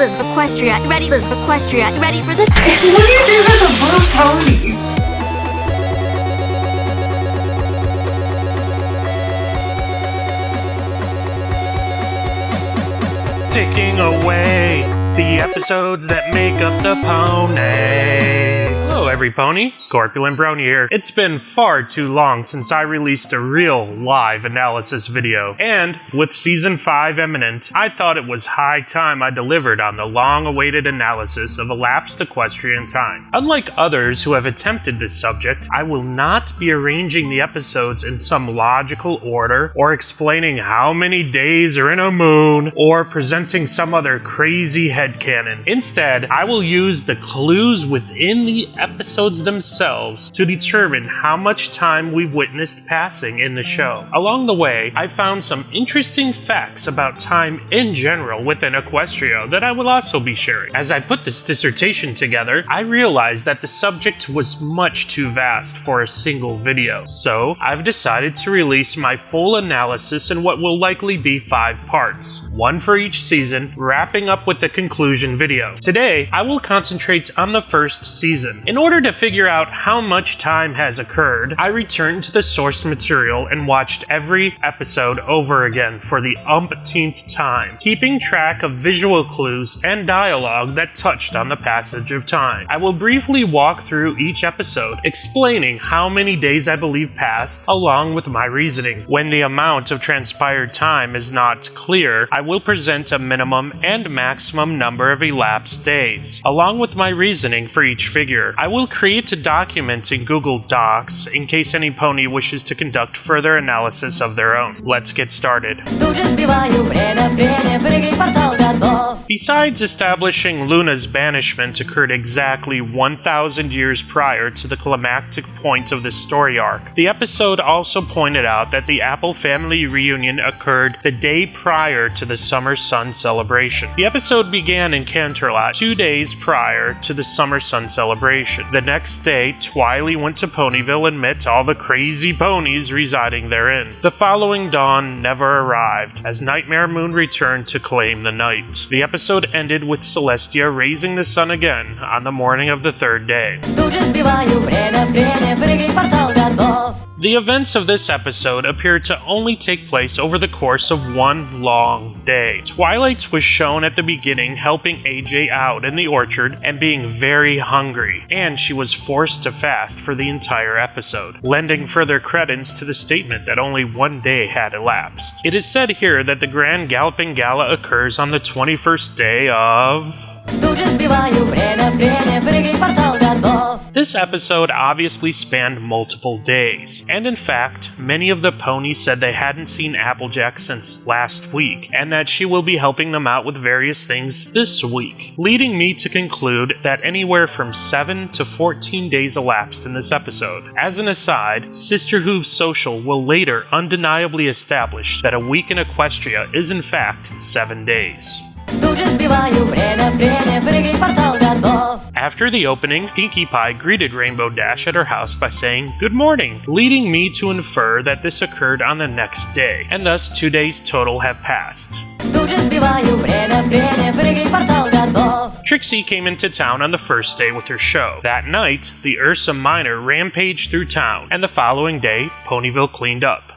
Liz Equestria, ready Liz Equestria, ready for this? What do you do with the blue ponies? Taking away the episodes that make up the pony. Hello every pony, Corpulent Brony here. It's been far too long since I released a real live analysis video, and with Season 5 imminent, I thought it was high time I delivered on the long-awaited analysis of elapsed equestrian time. Unlike others who have attempted this subject, I will not be arranging the episodes in some logical order, or explaining how many days are in a moon, or presenting some other crazy headcanon. Instead, I will use the clues within the episodes themselves to determine how much time we've witnessed passing in the show. Along the way, I found some interesting facts about time in general within Equestria that I will also be sharing. As I put this dissertation together, I realized that the subject was much too vast for a single video, so I've decided to release my full analysis in what will likely be 5 parts, one for each season, wrapping up with the conclusion video. Today, I will concentrate on the first season. In order to figure out how much time has occurred, I returned to the source material and watched every episode over again for the umpteenth time, keeping track of visual clues and dialogue that touched on the passage of time. I will briefly walk through each episode, explaining how many days I believe passed, along with my reasoning. When the amount of transpired time is not clear, I will present a minimum and maximum number of elapsed days, along with my reasoning for each figure. I will create a document in Google Docs in case any pony wishes to conduct further analysis of their own. Let's get started. Besides establishing Luna's banishment occurred exactly 1,000 years prior to the climactic point of the story arc, the episode also pointed out that the Apple family reunion occurred the day prior to the Summer Sun celebration. The episode began in Canterlot 2 days prior to the Summer Sun celebration. The next day, Twily went to Ponyville and met all the crazy ponies residing therein. The following dawn never arrived, as Nightmare Moon returned to claim the night. The episode ended with Celestia raising the sun again on the morning of the 3rd day. The events of this episode appear to only take place over the course of one long day. Twilight was shown at the beginning helping AJ out in the orchard and being very hungry, and she was forced to fast for the entire episode, lending further credence to the statement that only one day had elapsed. It is said here that the Grand Galloping Gala occurs on the 21st day of... This episode obviously spanned multiple days, and in fact, many of the ponies said they hadn't seen Applejack since last week, and that she will be helping them out with various things this week, leading me to conclude that anywhere from 7 to 14 days elapsed in this episode. As an aside, Sister Hooves Social will later undeniably establish that a week in Equestria is in fact 7 days. After the opening, Pinkie Pie greeted Rainbow Dash at her house by saying, "Good morning," leading me to infer that this occurred on the next day, and thus 2 days total have passed. Trixie came into town on the first day with her show. That night, the Ursa Minor rampaged through town, and the following day, Ponyville cleaned up.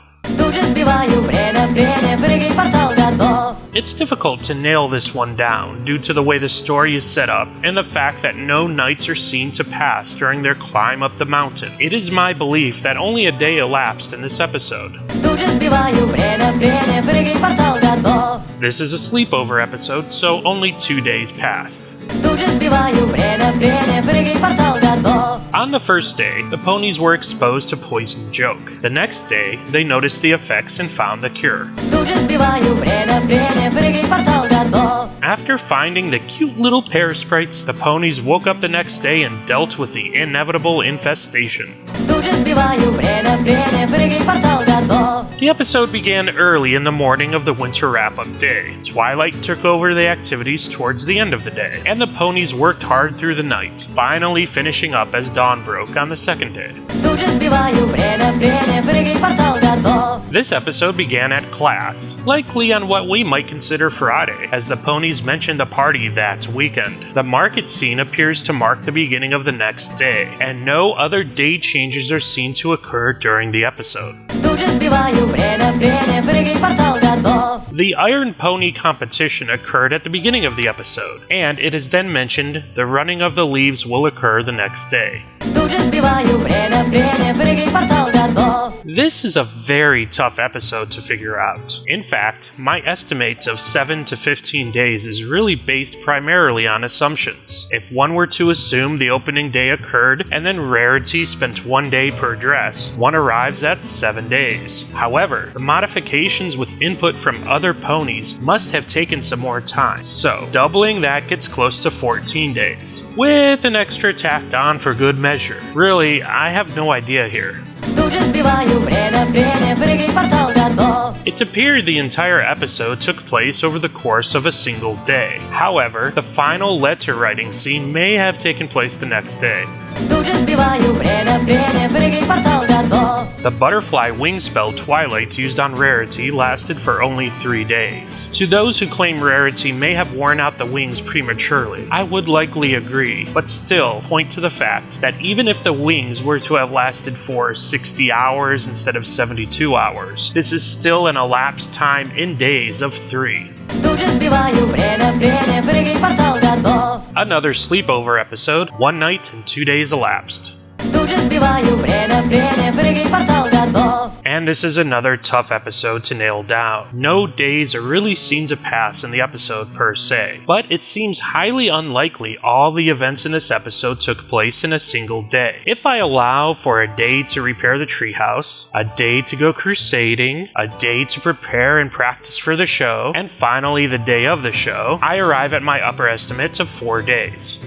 It's difficult to nail this one down due to the way the story is set up and the fact that no nights are seen to pass during their climb up the mountain. It is my belief that only a day elapsed in this episode. This is a sleepover episode, so only 2 days passed. On the first day, the ponies were exposed to Poison Joke. The next day, they noticed the effects and found the cure. After finding the cute little pear sprites, the ponies woke up the next day and dealt with the inevitable infestation. The episode began early in the morning of the winter wrap-up day. Twilight took over the activities towards the end of the day, and the ponies worked hard through the night, finally finishing up as dawn broke on the second day. This episode began at class, likely on what we might consider Friday, as the ponies mentioned the party that weekend. The market scene appears to mark the beginning of the next day, and no other day changes are seen to occur during the episode. The Iron Pony competition occurred at the beginning of the episode, and it is then mentioned the running of the leaves will occur the next day. This is a very tough episode to figure out. In fact, my estimate of 7 to 15 days is really based primarily on assumptions. If one were to assume the opening day occurred and then Rarity spent 1 day per dress, one arrives at 7 days. However, the modifications with input from other ponies must have taken some more time, so doubling that gets close to 14 days, with an extra tacked on for good measure. Really, I have no idea here. It appeared the entire episode took place over the course of a single day. However, the final letter writing scene may have taken place the next day. The butterfly wing spell Twilight used on Rarity lasted for only 3 days. To those who claim Rarity may have worn out the wings prematurely, I would likely agree, but still point to the fact that even if the wings were to have lasted for 60 hours instead of 72 hours, this is still an elapsed time in days of 3. Another sleepover episode, 1 night and 2 days elapsed. And this is another tough episode to nail down. No days are really seen to pass in the episode per se, but it seems highly unlikely all the events in this episode took place in a single day. If I allow for a day to repair the treehouse, a day to go crusading, a day to prepare and practice for the show, and finally the day of the show, I arrive at my upper estimate of 4 days.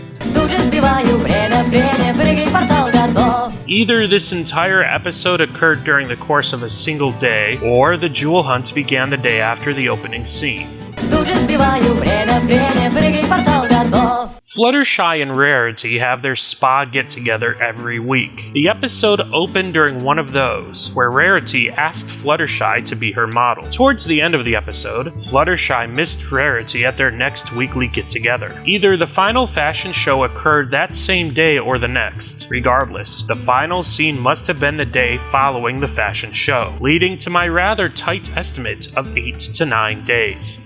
Either this entire episode occurred during the course of a single day, or the jewel hunt began the day after the opening scene. Fluttershy and Rarity have their spa get-together every week. The episode opened during one of those, where Rarity asked Fluttershy to be her model. Towards the end of the episode, Fluttershy missed Rarity at their next weekly get-together. Either the final fashion show occurred that same day or the next. Regardless, the final scene must have been the day following the fashion show, leading to my rather tight estimate of 8 to 9 days.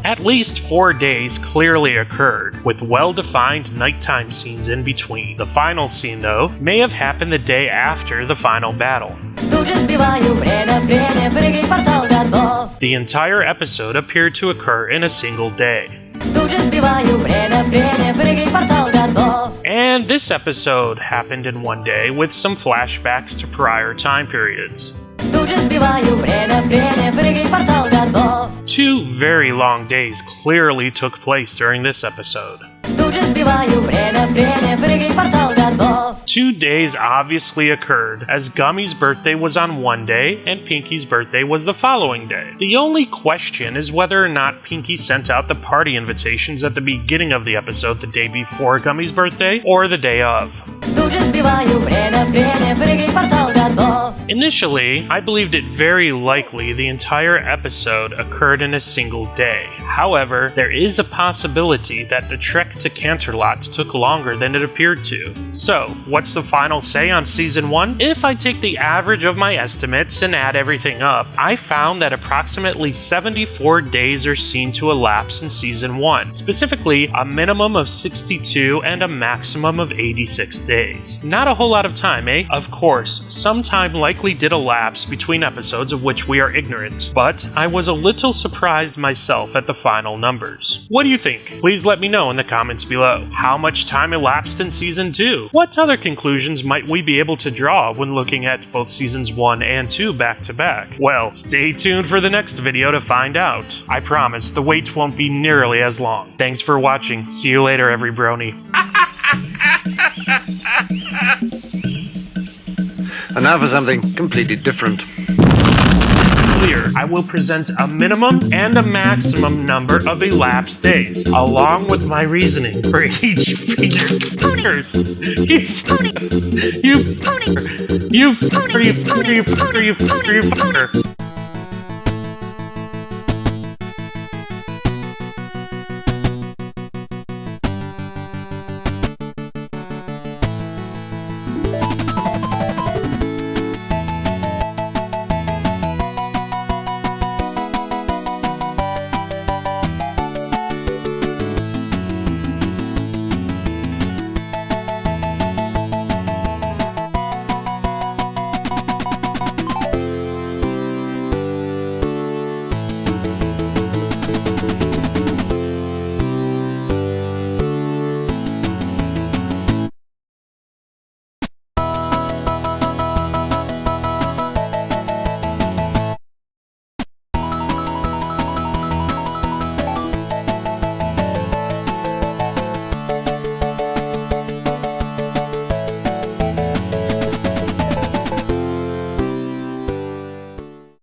At least 4 days clearly occurred, with well-defined nighttime scenes in between. The final scene, though, may have happened the day after the final battle. The entire episode appeared to occur in a single day. And this episode happened in 1 day with some flashbacks to prior time periods. 2 very long days clearly took place during this episode. 2 days obviously occurred, as Gummy's birthday was on 1 day and Pinky's birthday was the following day. The only question is whether or not Pinky sent out the party invitations at the beginning of the episode the day before Gummy's birthday or the day of. Initially, I believed it very likely the entire episode occurred in a single day. However, there is a possibility that the trek to Canterlot took longer than it appeared to. So, what's the final say on Season 1? If I take the average of my estimates and add everything up, I found that approximately 74 days are seen to elapse in Season 1, specifically a minimum of 62 and a maximum of 86 days. Not a whole lot of time, eh? Of course, some time likely did elapse between episodes of which we are ignorant, but I was a little surprised myself at the final numbers. What do you think? Please let me know in the comments below. How much time elapsed in Season 2? What other conclusions might we be able to draw when looking at both Seasons 1 and 2 back to back? Well, stay tuned for the next video to find out. I promise the wait won't be nearly as long. Thanks for watching. See you later, every brony. And now for something completely different. Clear. I will present a minimum and a maximum number of elapsed days, along with my reasoning for each figure. Ponies! You